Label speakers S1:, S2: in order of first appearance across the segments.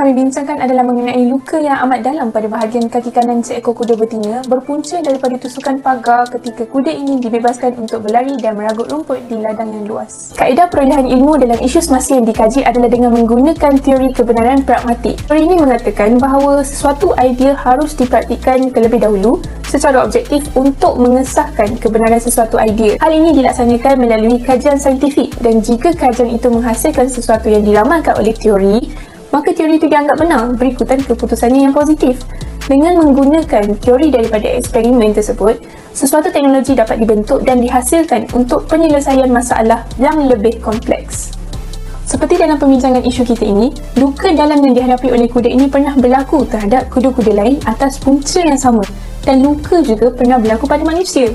S1: kami bincangkan adalah mengenai luka yang amat dalam pada bahagian kaki kanan seekor kuda betina berpunca daripada tusukan pagar ketika kuda ini dibebaskan untuk berlari dan meragut rumput di ladang yang luas. Kaedah perolehan ilmu dalam isu semasa yang dikaji adalah dengan menggunakan teori kebenaran pragmatik. Teori ini mengatakan bahawa sesuatu idea harus dipraktikkan terlebih dahulu secara objektif untuk mengesahkan kebenaran sesuatu idea. Hal ini dilaksanakan melalui kajian saintifik, dan jika kajian itu menghasilkan sesuatu yang diramalkan oleh teori, maka teori itu dianggap benar berikutan keputusannya yang positif. Dengan menggunakan teori daripada eksperimen tersebut, sesuatu teknologi dapat dibentuk dan dihasilkan untuk penyelesaian masalah yang lebih kompleks. Seperti dalam pembincangan isu kita ini, luka dalam yang dihadapi oleh kuda ini pernah berlaku terhadap kuda-kuda lain atas punca yang sama, dan luka juga pernah berlaku pada manusia.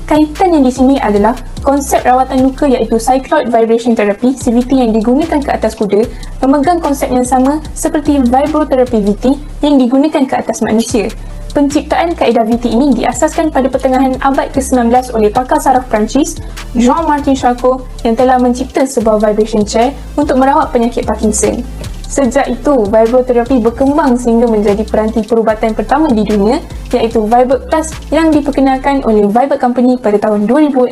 S1: Kaitan yang di sini adalah konsep rawatan luka iaitu cycloid vibration therapy CVT yang digunakan ke atas kuda memegang konsep yang sama seperti vibrotherapy VT yang digunakan ke atas manusia. Penciptaan kaedah VT ini diasaskan pada pertengahan abad ke-19 oleh pakar saraf Perancis Jean-Martin Charcot yang telah mencipta sebuah vibration chair untuk merawat penyakit Parkinson. Sejak itu, vibroterapi berkembang sehingga menjadi peranti perubatan pertama di dunia iaitu Vibert Plus yang diperkenalkan oleh Vibert Company pada tahun 2016.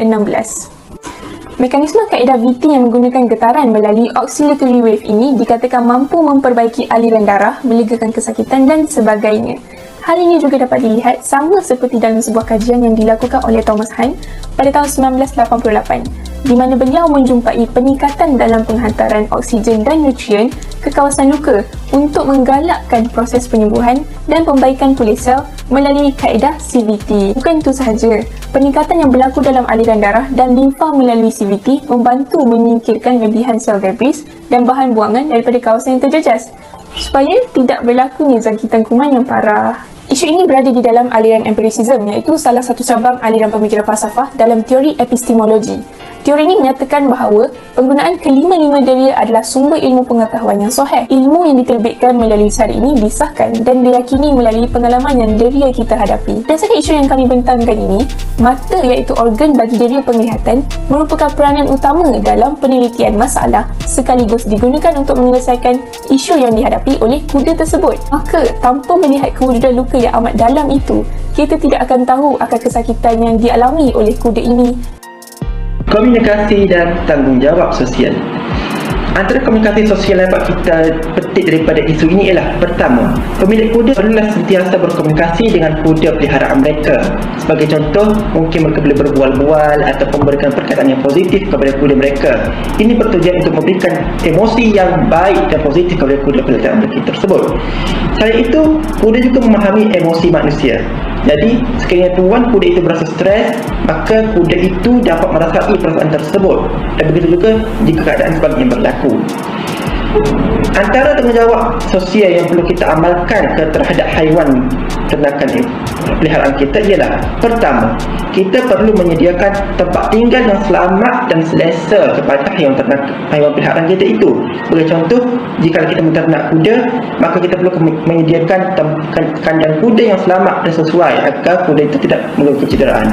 S1: Mekanisme kaedah VT yang menggunakan getaran melalui oscillatory wave ini dikatakan mampu memperbaiki aliran darah, melegakan kesakitan dan sebagainya. Hal ini juga dapat dilihat sama seperti dalam sebuah kajian yang dilakukan oleh Thomas Hunt pada tahun 1988, di mana beliau menjumpai peningkatan dalam penghantaran oksigen dan nutrien ke kawasan luka untuk menggalakkan proses penyembuhan dan pembaikan pulih sel melalui kaedah CVT. Bukan itu sahaja, peningkatan yang berlaku dalam aliran darah dan limfa melalui CVT membantu menyingkirkan lebihan sel debris dan bahan buangan daripada kawasan yang terjejas supaya tidak berlakunya jangkitan kuman yang parah. Isu ini berada di dalam aliran empiricism, iaitu salah satu cabang aliran pemikiran falsafah dalam teori epistemologi. Teori ini menyatakan bahawa penggunaan kelima-lima deria adalah sumber ilmu pengetahuan yang sahih. Ilmu yang diterbitkan melalui cara ini disahkan dan diyakini melalui pengalaman yang deria kita hadapi. Berdasarkan isu yang kami bentangkan ini, mata iaitu organ bagi deria penglihatan merupakan peranan utama dalam penelitian masalah sekaligus digunakan untuk menyelesaikan isu yang dihadapi oleh kuda tersebut. Maka, tanpa melihat kewujudan luka yang amat dalam itu, kita tidak akan tahu akan kesakitan yang dialami oleh kuda ini.
S2: Komunikasi dan tanggungjawab sosial. Antara komunikasi sosial yang dapat kita petik daripada isu ini ialah: pertama, pemilik kuda perlulah sentiasa berkomunikasi dengan kuda peliharaan mereka. Sebagai contoh, mungkin mereka boleh berbual-bual ataupun memberikan perkataan yang positif kepada kuda mereka. Ini bertujuan untuk memberikan emosi yang baik dan positif kepada kuda peliharaan mereka tersebut. Selain itu, kuda juga memahami emosi manusia. Jadi, sekiranya tuan kuda itu berasa stres, maka kuda itu dapat merasai perasaan tersebut, dan begitu juga jika keadaan sebaliknya berlaku. Antara tanggungjawab sosial yang perlu kita amalkan terhadap haiwan ternakan peliharaan kita ialah: pertama, kita perlu menyediakan tempat tinggal yang selamat dan selesa kepada haiwan peliharaan kita itu. Sebagai contoh, jika kita menternak kuda, maka kita perlu menyediakan kandang kuda yang selamat dan sesuai agar kuda itu tidak mengalami kecederaan.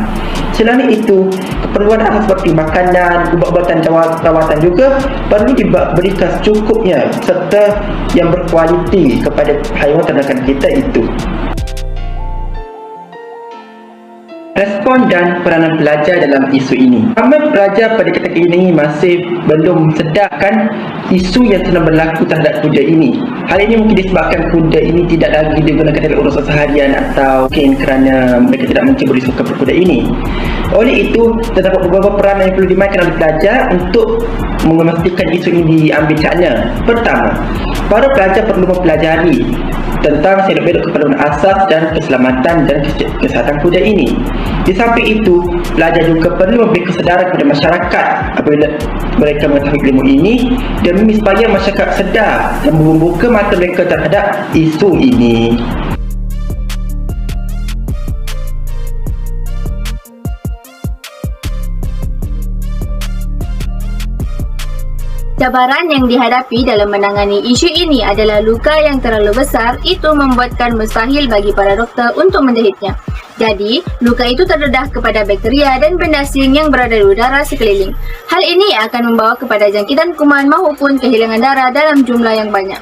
S2: Selain itu, keperluan seperti makanan, ubat-ubatan, rawatan juga perlu diberikan secukupnya serta yang berkualiti kepada haiwan ternakan kita itu. Respon dan peranan pelajar dalam isu ini. Ramai pelajar pada ketika ini masih belum sedarkan isu yang sedang berlaku terhadap kuda ini. Hal ini mungkin disebabkan kuda ini tidak lagi digunakan dalam urusan seharian atau mungkin kerana mereka tidak menceburi suka berkuda ini. Oleh itu, terdapat beberapa peranan yang perlu dimainkan oleh pelajar untuk memastikan isu ini diambil cakna. Pertama, para pelajar perlu mempelajari tentang seluk-beluk keperluan asas dan keselamatan dan kesihatan kuda ini. Di samping itu, pelajar juga perlu memberi kesedaran kepada masyarakat apabila mereka mengetahui ilmu ini, demi supaya masyarakat sedar dan membuka mata mereka terhadap isu ini.
S3: Cabaran yang dihadapi dalam menangani isu ini adalah luka yang terlalu besar itu membuatkan mustahil bagi para doktor untuk menjahitnya. Jadi, luka itu terdedah kepada bakteria dan benda asing yang berada di udara sekeliling. Hal ini akan membawa kepada jangkitan kuman maupun kehilangan darah dalam jumlah yang banyak.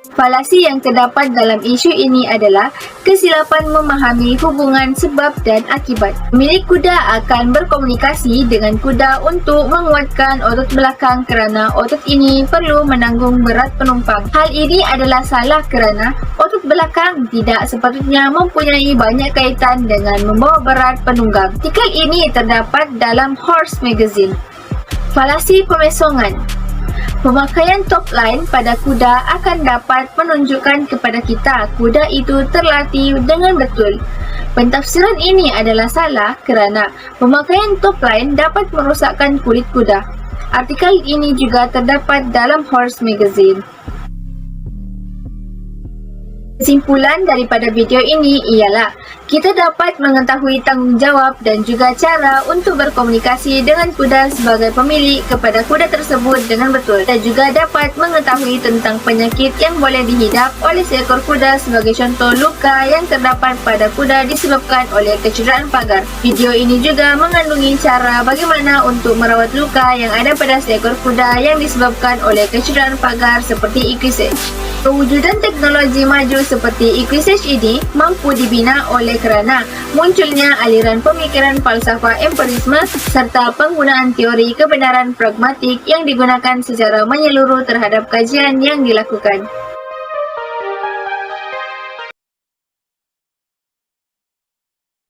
S3: Falasi yang terdapat dalam isu ini adalah kesilapan memahami hubungan sebab dan akibat. Pemilik kuda akan berkomunikasi dengan kuda untuk menguatkan otot belakang kerana otot ini perlu menanggung berat penumpang. Hal ini adalah salah kerana otot belakang tidak sepatutnya mempunyai banyak kaitan dengan membawa berat penunggang. Artikel ini terdapat dalam Horse Magazine. Falasi pemesongan. Pemakaian top line pada kuda akan dapat menunjukkan kepada kita kuda itu terlatih dengan betul. Pentafsiran ini adalah salah kerana pemakaian top line dapat merosakkan kulit kuda. Artikel ini juga terdapat dalam Horse Magazine. Kesimpulan daripada video ini ialah kita dapat mengetahui tanggungjawab dan juga cara untuk berkomunikasi dengan kuda sebagai pemilik kepada kuda tersebut dengan betul. Kita juga dapat mengetahui tentang penyakit yang boleh dihidap oleh seekor kuda sebagai contoh luka yang terdapat pada kuda disebabkan oleh kecederaan pagar. Video ini juga mengandungi cara bagaimana untuk merawat luka yang ada pada seekor kuda yang disebabkan oleh kecederaan pagar seperti equisage. Kewujudan teknologi maju seperti equisage ini mampu dibina oleh kerana munculnya aliran pemikiran falsafah empirisme serta penggunaan teori kebenaran pragmatik yang digunakan secara menyeluruh terhadap kajian yang dilakukan.